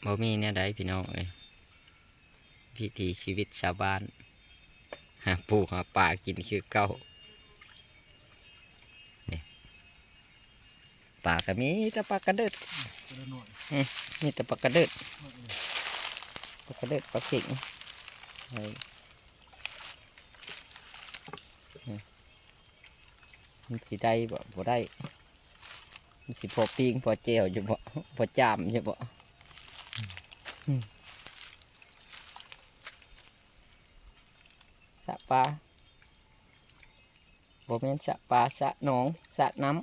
บ่มีเนี่ยได้พี่น้องเอ้ยวิถีชีวิตชาวบ้านหาปูหาปลากินคือเก่าเนี่ยปลาก็มีแต่ปลากระเดิดมีแต่ปลากระเดิดปลากระเดิดปลาเข็งไอ้มันสิได้บ่ได้มันสิพอปิ้งพอเจียวอยู่บ่พอจามอยู่บ่สระปลาบ่แม่นสระปลาสระหนองสระน้ำ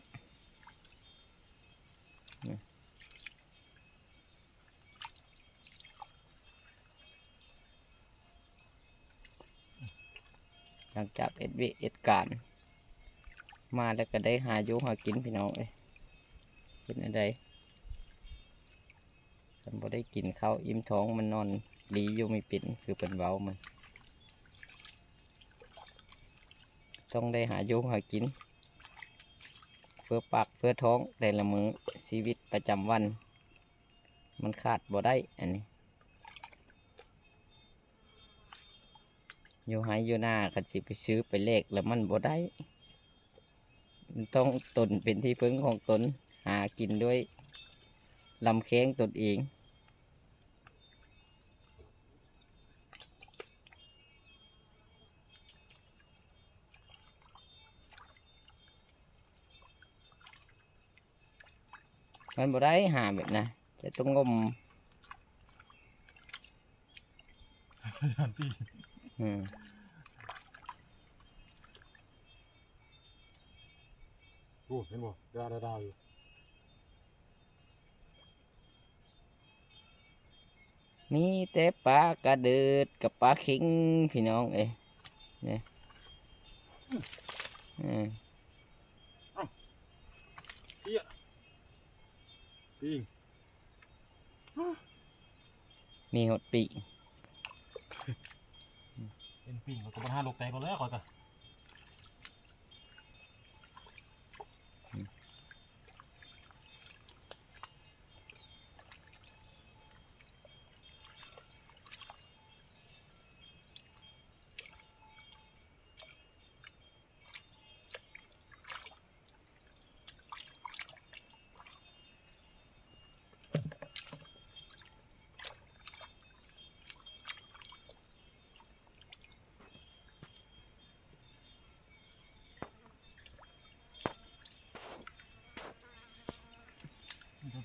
หลังจากเอ็ดการมาแล้วก็ได้หาอยู่หากินพี่น้องเอ้ยเป็นอะไรฉันบ่ได้กินข้าวอิ่มท้องมันนอนดีอยู่ไม่เป็นคือเป็นเบามันต้องได้หาอยู่หากินเพื่อปากเพื่อท้องแต่ละมื้อชีวิตประจำวันมันขาดบ่ได้อันนี้อยู่ให้อยู่หน้าขัดสิไปซื้อไปเลขแล้วมันบ่ได้มันต้องตนเป็นที่พึ่งของตนหากินด้วยลำแข้งตนเองมันบ่ได้หาแบบนะจะต้องงมโอ้เห็นบ่ดาวอยู่มีแต่ปลากระเดิดกับปลาเข็งพี่น้องเอ้ยเนี่ยปิ้ง มีหดปีก เป็นปิ้งเราก็มาหาลูกแตกเราแล้วก่อนจ้ะ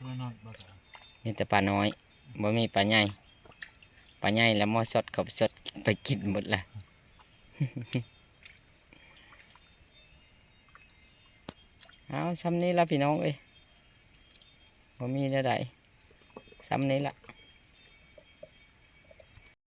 ตัวน้อยบ้าจ้ะ มีแต่ปลาน้อยบ่มีปลาใหญ่ปลาใหญ่แล้วมอสดกับสดไปกินหมดละ เอาซ้ำนี้ละพี่น้องเอ้ยบ่มีได้ใดซ้ำนี้ละ